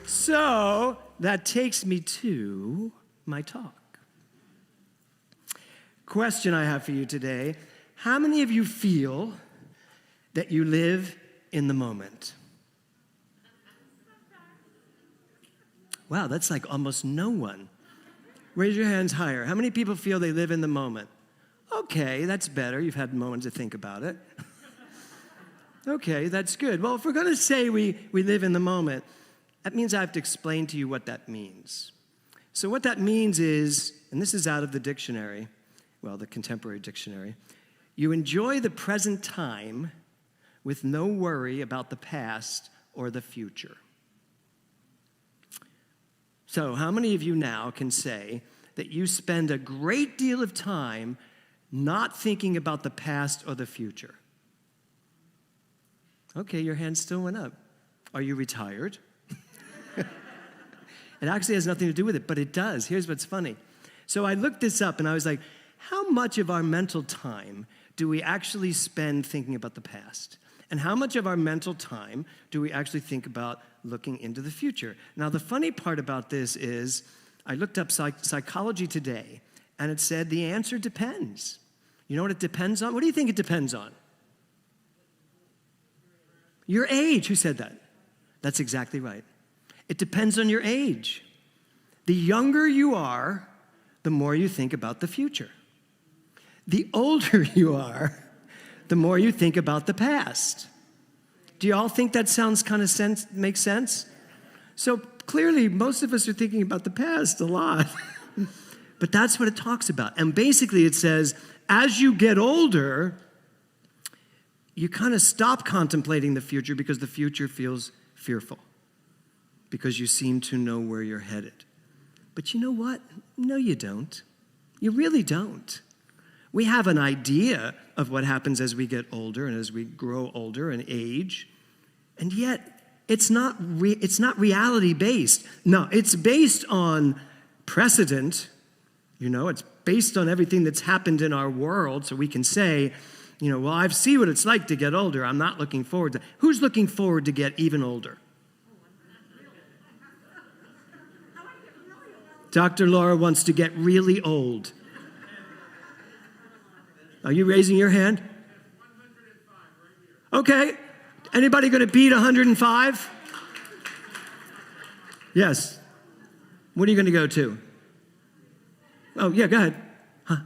So that takes me to my talk. Question I have for you today: how many of you feel that you live in the moment? Wow, that's like almost no one. Raise your hands higher. How many people feel they live in the moment? Okay, that's better. You've had a moment to think about it. Okay, that's good. Well, if we're going to say we live in the moment, that means I have to explain to you what that means. So what that means is, and this is out of the dictionary, well, the contemporary dictionary, you enjoy the present time with no worry about the past or the future. So how many of you now can say that you spend a great deal of time not thinking about the past or the future? Okay, your hand still went up. Are you retired? It actually has nothing to do with it, but it does. Here's what's funny. So I looked this up, and I was like, how much of our mental time do we actually spend thinking about the past? And how much of our mental time do we actually think about looking into the future? Now, the funny part about this is I looked up Psychology Today, and it said the answer depends. You know what it depends on? What do you think it depends on? Your age. Who said that? That's exactly right. It depends on your age. The younger you are, the more you think about the future. The older you are, the more you think about the past. Do you all think that sounds kind of makes sense? So clearly, most of us are thinking about the past a lot. But that's what it talks about. And basically it says, as you get older, you kind of stop contemplating the future because the future feels fearful, because you seem to know where you're headed. But you know what? No, you don't. You really don't. We have an idea of what happens as we get older and as we grow older and age, and yet it's not reality-based. No, it's based on precedent. You know, it's based on everything that's happened in our world, so we can say, you know, well, I see what it's like to get older. I'm not looking forward to. Who's looking forward to get even older? Dr. Laura wants to get really old. Are you raising your hand? Okay. Anybody going to beat 105? Yes. What are you going to go to? Oh, yeah, go ahead. Huh?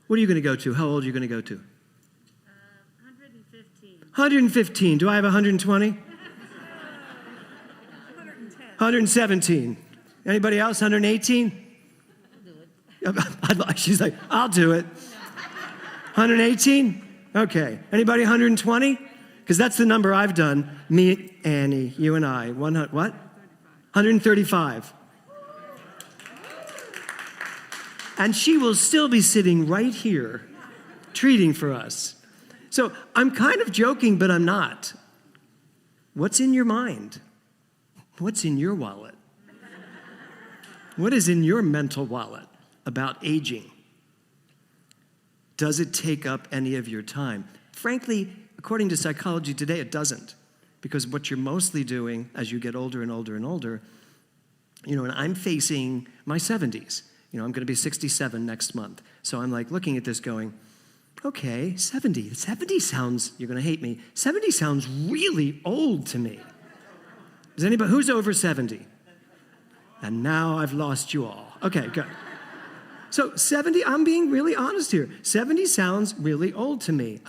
What are you going to go to? How old are you going to go to? 115. 115. Do I have 120? 110. 117. Anybody else? 118? I'll do it. She's like, I'll do it. 118? Okay. Anybody 120? Because that's the number I've done. Me, Annie, you and I. What? 135. And she will still be sitting right here, treating for us. So I'm kind of joking, but I'm not. What's in your mind? What's in your wallet? What is in your mental wallet about aging? Does it take up any of your time? Frankly, according to Psychology Today, it doesn't. Because what you're mostly doing as you get older and older and older, you know, and I'm facing my 70s. You know, I'm going to be 67 next month. So I'm like looking at this going, okay, 70 sounds, you're going to hate me, 70 sounds really old to me. Does anybody, who's over 70? And now I've lost you all. Okay, good. So 70, I'm being really honest here. 70 sounds really old to me.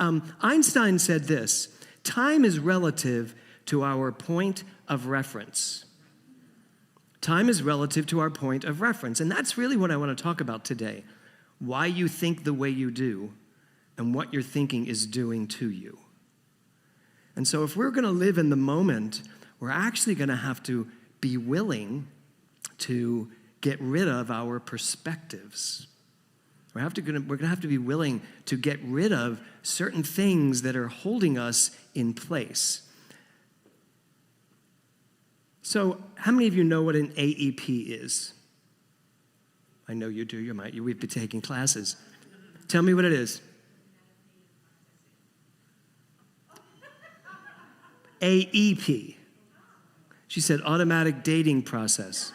Einstein said this: time is relative to our point of reference. Time is relative to our point of reference. And that's really what I want to talk about today. Why you think the way you do and what your thinking is doing to you. And so if we're going to live in the moment, we're actually going to have to be willing to get rid of our perspectives. We're going to have to be willing to get rid of certain things that are holding us in place. So how many of you know what an AEP is? I know you do. We've been taking classes. Tell me what it is. AEP. She said automatic dating process.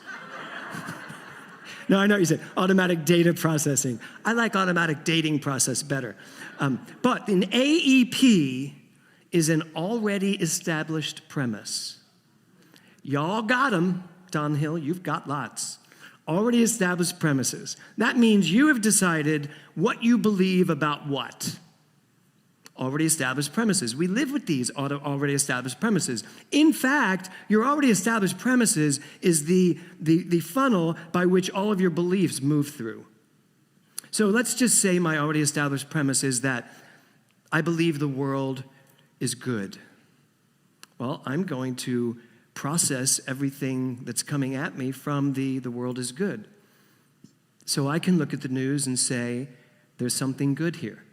No, I know you said automatic data processing. I like automatic dating process better. But an AEP is an already established premise. Y'all got them, Don Hill, you've got lots. Already established premises. That means you have decided what you believe about what. Already established premises. We live with these already established premises. In fact, your already established premises is the funnel by which all of your beliefs move through. So let's just say my already established premise is that I believe the world is good. Well, I'm going to process everything that's coming at me from the world is good. So I can look at the news and say, there's something good here.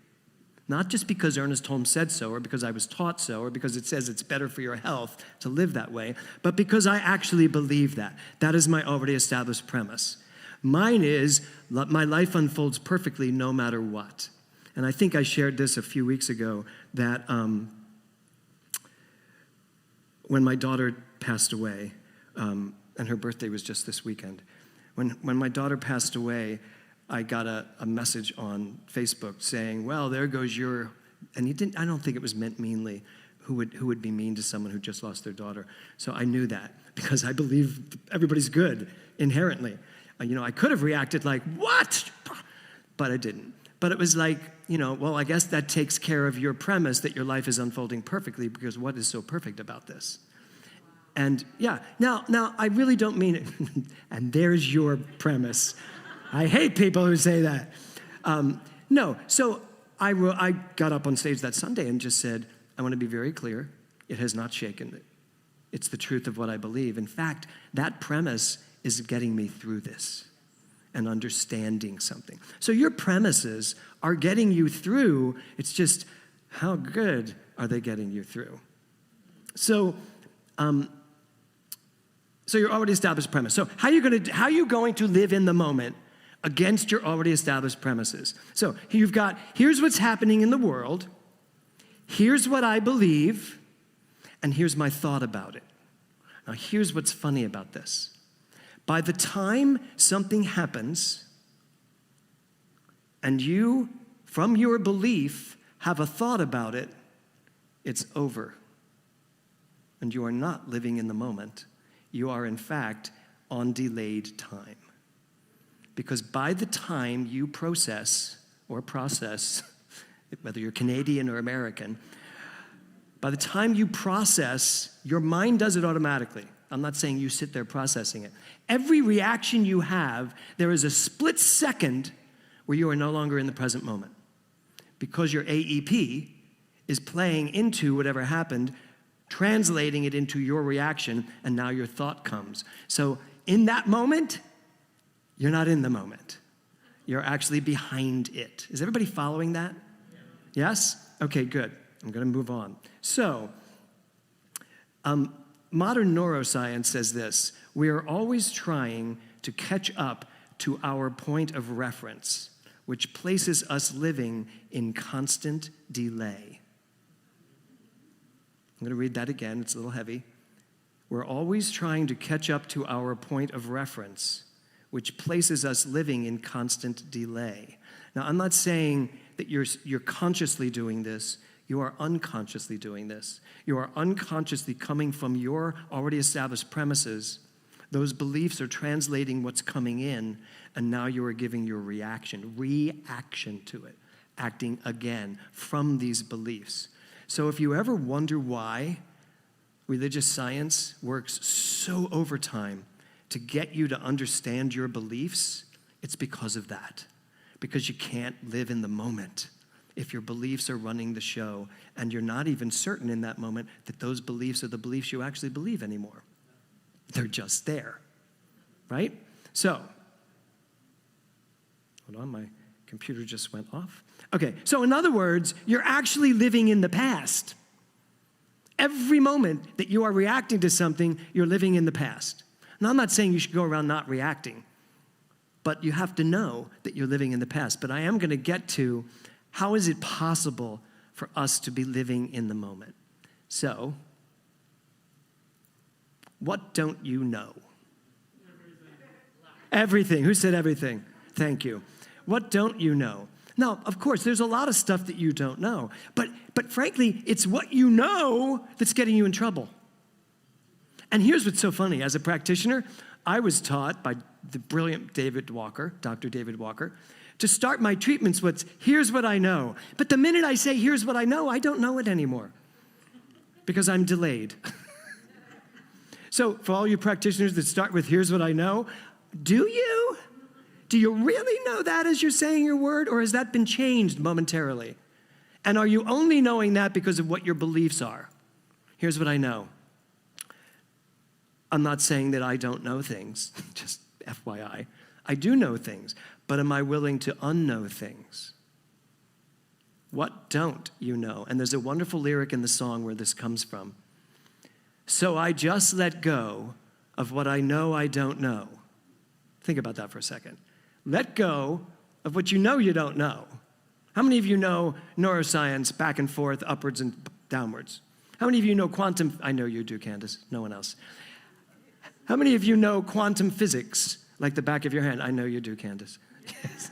Not just because Ernest Holmes said so, or because I was taught so, or because it says it's better for your health to live that way, but because I actually believe that. That is my already established premise. Mine is, my life unfolds perfectly no matter what. And I think I shared this a few weeks ago, that when my daughter passed away, and her birthday was just this weekend, when my daughter passed away, I got a message on Facebook saying, well, there goes your, and I don't think it was meant meanly, who would be mean to someone who just lost their daughter. So I knew that because I believe everybody's good inherently. I could have reacted like, what? But I didn't. But it was like, well, I guess that takes care of your premise that your life is unfolding perfectly, because what is so perfect about this? And yeah, now I really don't mean it. And there's your premise. I hate people who say that. No, so I got up on stage that Sunday and just said, I want to be very clear. It has not shaken it. It's the truth of what I believe. In fact, that premise is getting me through this and understanding something. So your premises are getting you through. It's just, how good are they getting you through? So your already established premise. So how are you going to live in the moment against your already established premises? So here's what's happening in the world, here's what I believe, and here's my thought about it. Now here's what's funny about this. By the time something happens, and you, from your belief, have a thought about it, it's over. And you are not living in the moment. You are, in fact, on delayed time. Because by the time you process, whether you're Canadian or American, by the time you process, your mind does it automatically. I'm not saying you sit there processing it. Every reaction you have, there is a split second where you are no longer in the present moment. Because your AEP is playing into whatever happened, translating it into your reaction, and now your thought comes. So in that moment, you're not in the moment. You're actually behind it. Is everybody following that? Yes? Okay, good. I'm going to move on. So, modern neuroscience says this: we are always trying to catch up to our point of reference, which places us living in constant delay. I'm going to read that again. It's a little heavy. We're always trying to catch up to our point of reference, which places us living in constant delay. Now, I'm not saying that you're consciously doing this. You are unconsciously doing this. You are unconsciously coming from your already established premises. Those beliefs are translating what's coming in, and now you are giving your reaction to it, acting again from these beliefs. So if you ever wonder why religious science works so overtime to get you to understand your beliefs, it's because of that. Because you can't live in the moment if your beliefs are running the show and you're not even certain in that moment that those beliefs are the beliefs you actually believe anymore. They're just there, right? So, hold on, my computer just went off. Okay, so in other words, you're actually living in the past. Every moment that you are reacting to something, you're living in the past. Now, I'm not saying you should go around not reacting, but you have to know that you're living in the past. But I am going to get to how is it possible for us to be living in the moment. So, What don't you know? Everything. Who said everything? Thank you. What don't you know? Now, of course, there's a lot of stuff that you don't know. But frankly, it's what you know that's getting you in trouble. And here's what's so funny. As a practitioner, I was taught by the brilliant Dr. David Walker, to start my treatments with, here's what I know. But the minute I say, here's what I know, I don't know it anymore because I'm delayed. So for all you practitioners that start with, here's what I know, do you? Do you really know that as you're saying your word, or has that been changed momentarily? And are you only knowing that because of what your beliefs are? Here's what I know. I'm not saying that I don't know things, just FYI. I do know things, but am I willing to unknow things? What don't you know? And there's a wonderful lyric in the song where this comes from. So I just let go of what I know I don't know. Think about that for a second. Let go of what you know you don't know. How many of you know neuroscience back and forth, upwards and downwards? How many of you know quantum? I know you do, Candace. No one else. How many of you know quantum physics like the back of your hand? I know you do, Candace. Yes.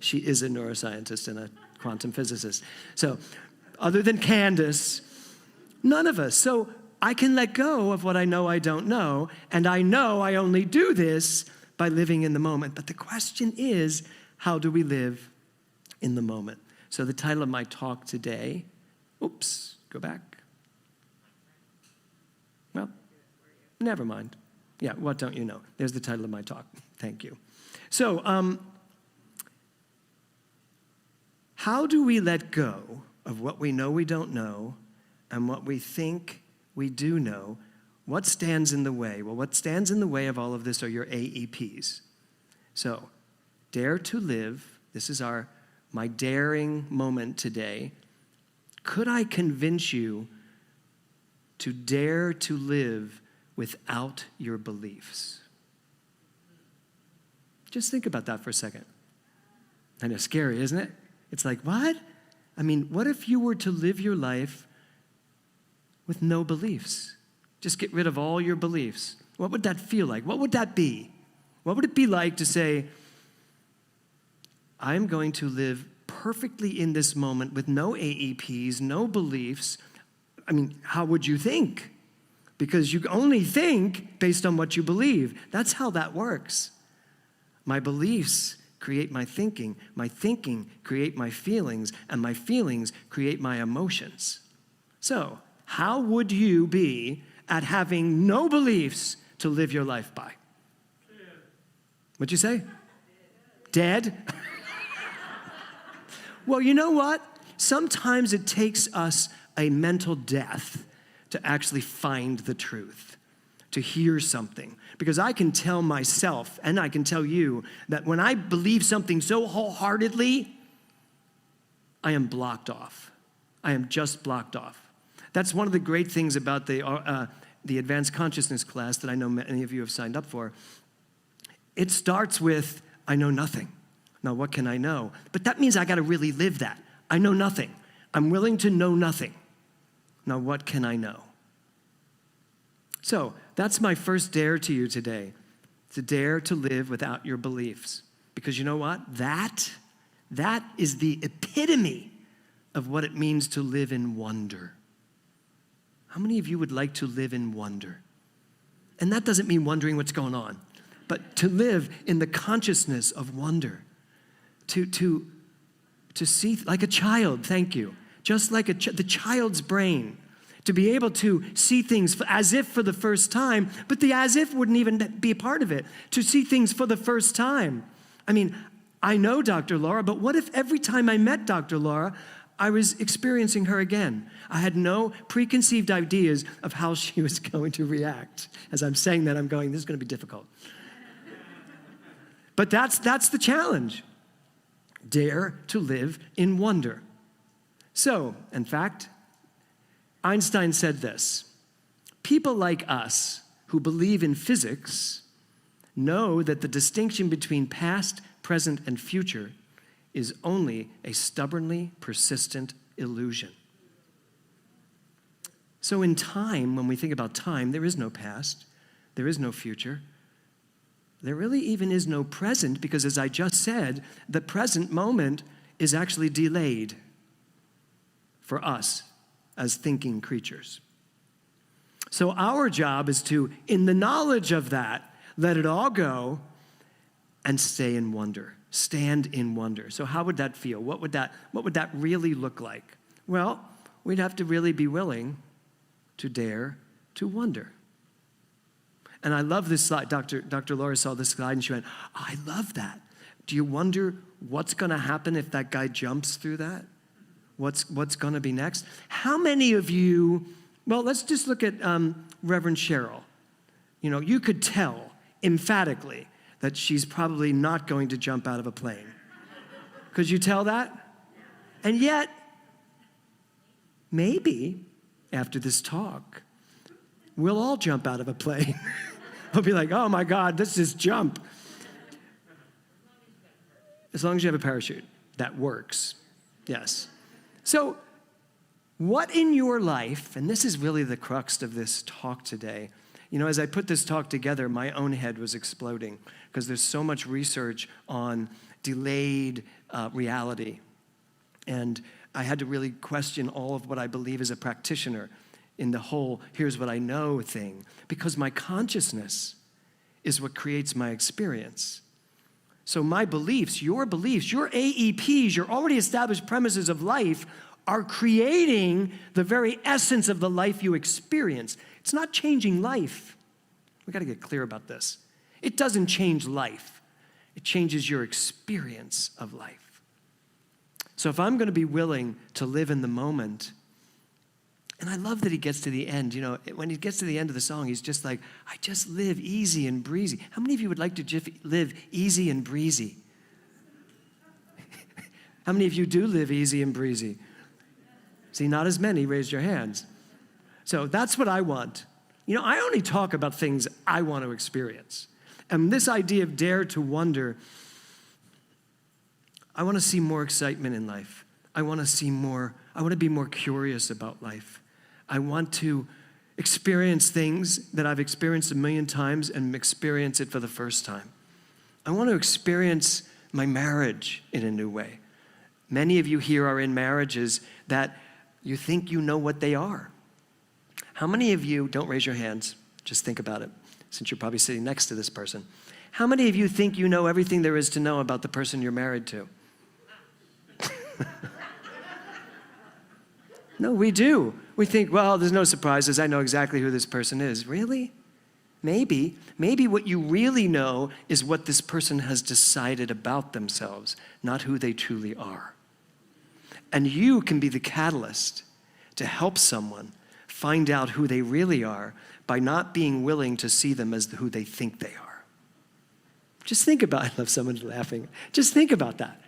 She is a neuroscientist and a quantum physicist. So other than Candace, none of us. So I can let go of what I know I don't know, and I know I only do this by living in the moment. But the question is, how do we live in the moment? So the title of my talk today, go back. Well, never mind. Yeah, what don't you know? There's the title of my talk. Thank you. So, how do we let go of what we know we don't know and what we think we do know? What stands in the way? Well, what stands in the way of all of this are your AEPs. So, dare to live. This is my daring moment today. Could I convince you to dare to live without your beliefs? Just think about that for a second. I know, scary, isn't it? It's like, what? I mean, what if you were to live your life with no beliefs? Just get rid of all your beliefs. What would that feel like? What would that be? What would it be like to say, I'm going to live perfectly in this moment with no AEPs, no beliefs? I mean, how would you think? Because you only think based on what you believe. That's how that works. My beliefs create my thinking create my feelings, and my feelings create my emotions. So, how would you be at having no beliefs to live your life by? What'd you say? Dead? Well, you know what? Sometimes it takes us a mental death to actually find the truth, to hear something. Because I can tell myself, and I can tell you, that when I believe something so wholeheartedly, I am blocked off. I am just blocked off. That's one of the great things about the advanced consciousness class that I know many of you have signed up for. It starts with, I know nothing. Now, what can I know? But that means I got to really live that. I know nothing. I'm willing to know nothing. Now, what can I know? So, that's my first dare to you today, to dare to live without your beliefs. Because you know what? That is the epitome of what it means to live in wonder. How many of you would like to live in wonder? And that doesn't mean wondering what's going on, but to live in the consciousness of wonder. To see like a child, thank you. Just like the child's brain. To be able to see things as if for the first time, but the as if wouldn't even be a part of it. To see things for the first time. I mean, I know Dr. Laura, but what if every time I met Dr. Laura, I was experiencing her again? I had no preconceived ideas of how she was going to react. As I'm saying that, I'm going, this is going to be difficult. But that's the challenge. Dare to live in wonder. So, in fact, Einstein said this: people like us who believe in physics know that the distinction between past, present, and future is only a stubbornly persistent illusion. So in time, when we think about time, there is no past, There is no future. There really even is no present because, as I just said, the present moment is actually delayed for us as thinking creatures. So our job is to, in the knowledge of that, let it all go and stay in wonder, stand in wonder. So how would that feel? What would that really look like? Well, we'd have to really be willing to dare to wonder. And I love this slide. Dr. Laura saw this slide and she went, oh, I love that. Do you wonder what's going to happen if that guy jumps through that? What's going to be next? How many of you, well, let's just look at Reverend Cheryl. You know, you could tell emphatically that she's probably not going to jump out of a plane. Could you tell that? And yet, maybe after this talk, we'll all jump out of a plane. We'll be like, oh my God, this is jump. As long as you have a parachute, that works. Yes. So, what in your life, and this is really the crux of this talk today, you know, as I put this talk together, my own head was exploding because there's so much research on delayed reality. And I had to really question all of what I believe as a practitioner in the whole here's what I know thing, because my consciousness is what creates my experience. So my beliefs, your AEPs, your already established premises of life are creating the very essence of the life you experience. It's not changing life. We got to get clear about this. It doesn't change life. It changes your experience of life. So if I'm going to be willing to live in the moment, and I love that he gets to the end. You know, when he gets to the end of the song, he's just like, I just live easy and breezy. How many of you would like to just live easy and breezy? How many of you do live easy and breezy? See, not as many raised your hands. So that's what I want. You know, I only talk about things I want to experience. And this idea of dare to wonder, I want to see more excitement in life. I want to be more curious about life. I want to experience things that I've experienced a million times and experience it for the first time. I want to experience my marriage in a new way. Many of you here are in marriages that you think you know what they are. How many of you, don't raise your hands, just think about it, since you're probably sitting next to this person. How many of you think you know everything there is to know about the person you're married to? No, we do. We think, well, there's no surprises. I know exactly who this person is. Really? Maybe. Maybe what you really know is what this person has decided about themselves, not who they truly are. And you can be the catalyst to help someone find out who they really are by not being willing to see them as who they think they are. Just think about it. I love someone laughing. Just think about that.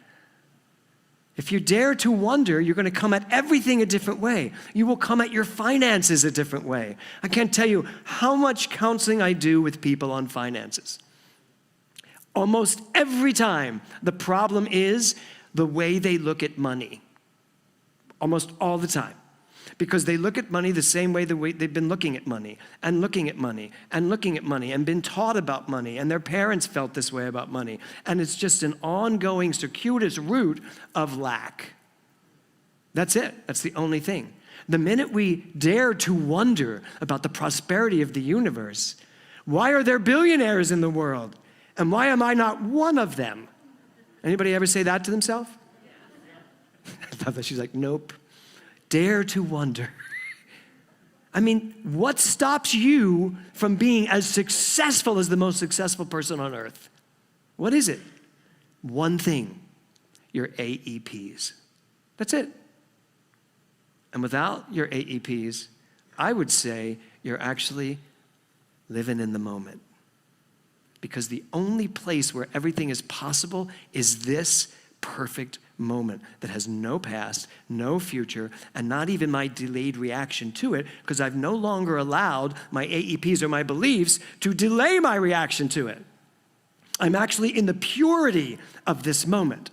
If you dare to wonder, you're going to come at everything a different way. You will come at your finances a different way. I can't tell you how much counseling I do with people on finances. Almost every time, the problem is the way they look at money. Almost all the time. Because they look at money the same way they've been looking at money, and looking at money, and looking at money, and been taught about money, and their parents felt this way about money. And it's just an ongoing, circuitous root of lack. That's it. That's the only thing. The minute we dare to wonder about the prosperity of the universe, why are there billionaires in the world? And why am I not one of them? Anybody ever say that to themselves? I love that. She's like, nope. Dare to wonder. I mean, what stops you from being as successful as the most successful person on earth? What is it? One thing, your AEPs. That's it. And without your AEPs, I would say you're actually living in the moment. Because the only place where everything is possible is this perfect moment that has no past, no future, and not even my delayed reaction to it, because I've no longer allowed my AEPs or my beliefs to delay my reaction to it. I'm actually in the purity of this moment.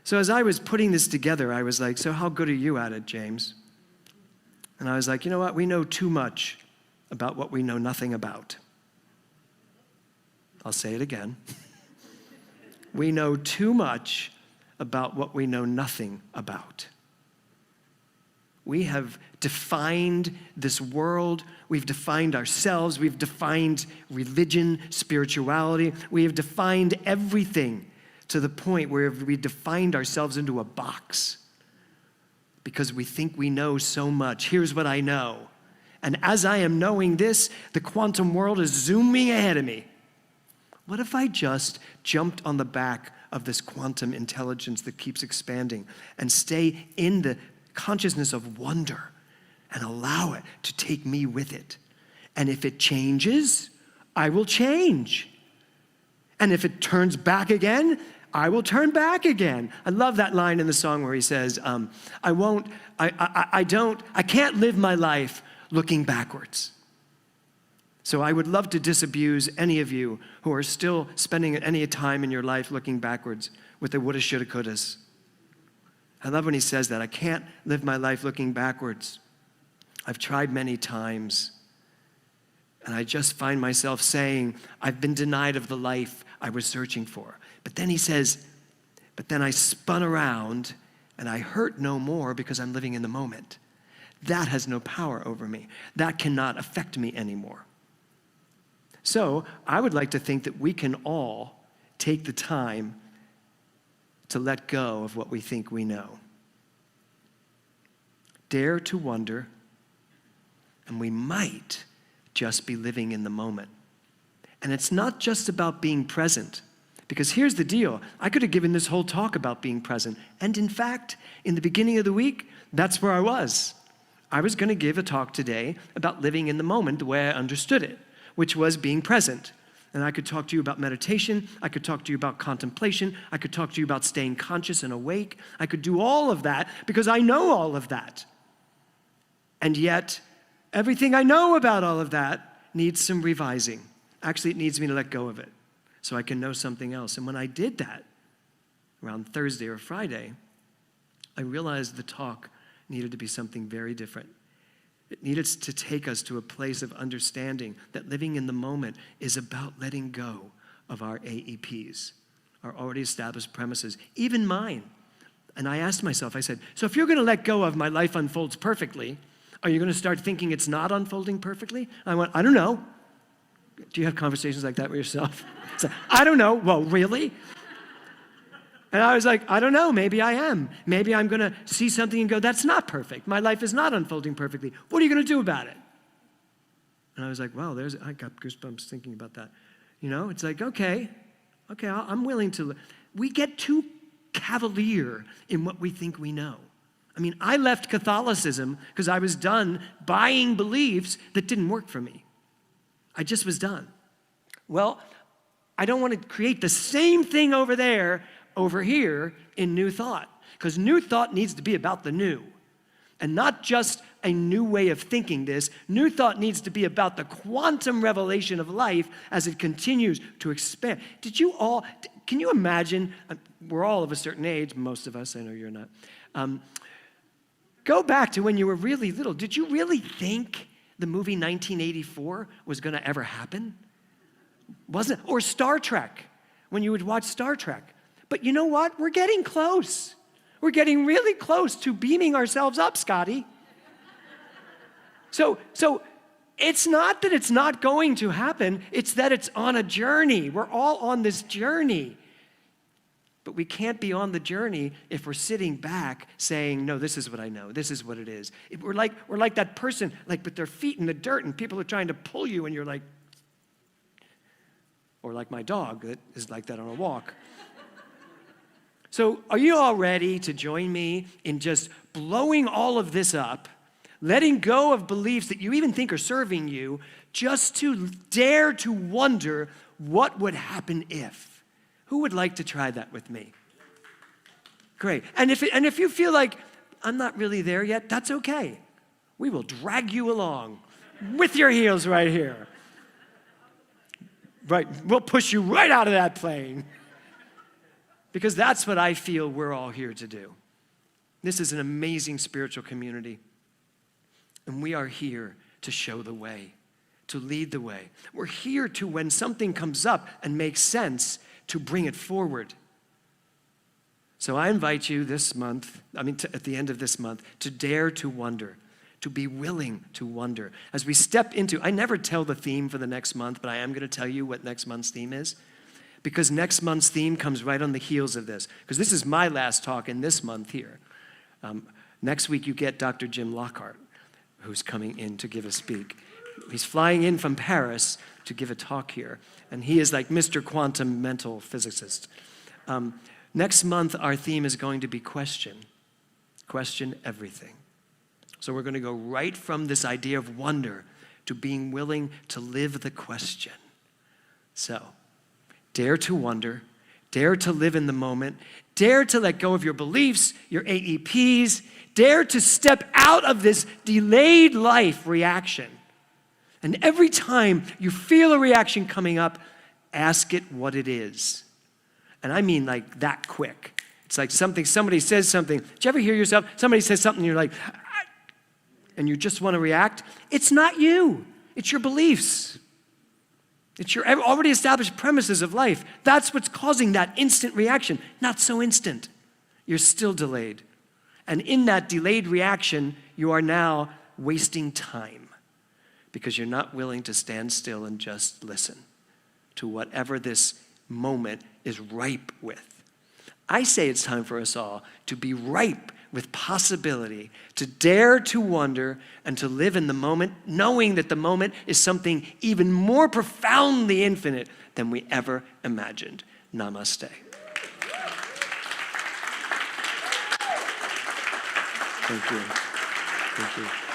So as I was putting this together, I was like, so how good are you at it, James? And I was like, you know what? We know too much about what we know nothing about. I'll say it again. We know too much about what we know nothing about. We have defined this world. We've defined ourselves. We've defined religion, spirituality. We have defined everything to the point where we defined ourselves into a box because we think we know so much. Here's what I know. And as I am knowing this, the quantum world is zooming ahead of me. What if I just jumped on the back of this quantum intelligence that keeps expanding and stay in the consciousness of wonder and allow it to take me with it? And if it changes, I will change. And if it turns back again, I will turn back again. I love that line in the song where he says, I can't live my life looking backwards. So I would love to disabuse any of you who are still spending any time in your life looking backwards with the woulda, shoulda, couldas. I love when he says that. I can't live my life looking backwards. I've tried many times, and I just find myself saying, I've been denied of the life I was searching for. But then he says, but then I spun around, and I hurt no more because I'm living in the moment. That has no power over me. That cannot affect me anymore. So I would like to think that we can all take the time to let go of what we think we know. Dare to wonder, and we might just be living in the moment. And it's not just about being present, because here's the deal. I could have given this whole talk about being present, and in fact, in the beginning of the week, that's where I was. I was going to give a talk today about living in the moment the way I understood it, which was being present. And I could talk to you about meditation. I could talk to you about contemplation. I could talk to you about staying conscious and awake. I could do all of that because I know all of that. And yet, everything I know about all of that needs some revising. Actually, it needs me to let go of it so I can know something else. And when I did that, around Thursday or Friday, I realized the talk needed to be something very different. It needed to take us to a place of understanding that living in the moment is about letting go of our AEPs, our already established premises, even mine. And I asked myself, I said, so if you're going to let go of my life unfolds perfectly, are you going to start thinking it's not unfolding perfectly? I went, I don't know. Do you have conversations like that with yourself? So, I don't know. Well, really? And I was like, I don't know, maybe I am. Maybe I'm going to see something and go, that's not perfect. My life is not unfolding perfectly. What are you going to do about it? And I was like, wow, I got goosebumps thinking about that. You know, it's like, okay, I'm willing to. We get too cavalier in what we think we know. I mean, I left Catholicism because I was done buying beliefs that didn't work for me. I just was done. Well, I don't want to create the same thing over here in New Thought, because New Thought needs to be about the new, and not just a new way of thinking this. New Thought needs to be about the quantum revelation of life as it continues to expand. Can you imagine, we're all of a certain age, most of us, I know you're not, go back to when you were really little. Did you really think the movie 1984 was going to ever happen? Wasn't it? Or Star Trek, when you would watch Star Trek. But you know what? We're getting close. We're getting really close to beaming ourselves up, Scotty. So it's not that it's not going to happen. It's that it's on a journey. We're all on this journey. But we can't be on the journey if we're sitting back saying, no, this is what I know. This is what it is. We're like that person, like with their feet in the dirt, and people are trying to pull you, and you're like, or like my dog that is like that on a walk. So are you all ready to join me in just blowing all of this up, letting go of beliefs that you even think are serving you, just to dare to wonder what would happen if? Who would like to try that with me? Great. And if you feel like, I'm not really there yet, that's okay. We will drag you along with your heels right here. Right, we'll push you right out of that plane. Because that's what I feel we're all here to do. This is an amazing spiritual community. And we are here to show the way. to lead the way. We're here to, when something comes up and makes sense, to bring it forward. So I invite you this month, at the end of this month, to dare to wonder, to be willing to wonder. As we step into, I never tell the theme for the next month, but I am going to tell you what next month's theme is. Because next month's theme comes right on the heels of this. Because this is my last talk in this month here. Next week you get Dr. Jim Lockhart, who's coming in to give a speak. He's flying in from Paris to give a talk here. And he is like Mr. Quantum mental physicist. Next month our theme is going to be question. Question everything. So we're going to go right from this idea of wonder to being willing to live the question. So, dare to wonder, dare to live in the moment, dare to let go of your beliefs, your AEPs, dare to step out of this delayed life reaction. And every time you feel a reaction coming up, ask it what it is. And I mean like that quick. It's like somebody says something. Did you ever hear yourself? Somebody says something and you're like, and you just want to react? It's not you. It's your beliefs. It's your already established premises of life. That's what's causing that instant reaction. Not so instant. You're still delayed. And in that delayed reaction, you are now wasting time because you're not willing to stand still and just listen to whatever this moment is ripe with. I say it's time for us all to be ripe with possibility, to dare to wonder and to live in the moment, knowing that the moment is something even more profoundly infinite than we ever imagined. Namaste. Thank you. Thank you.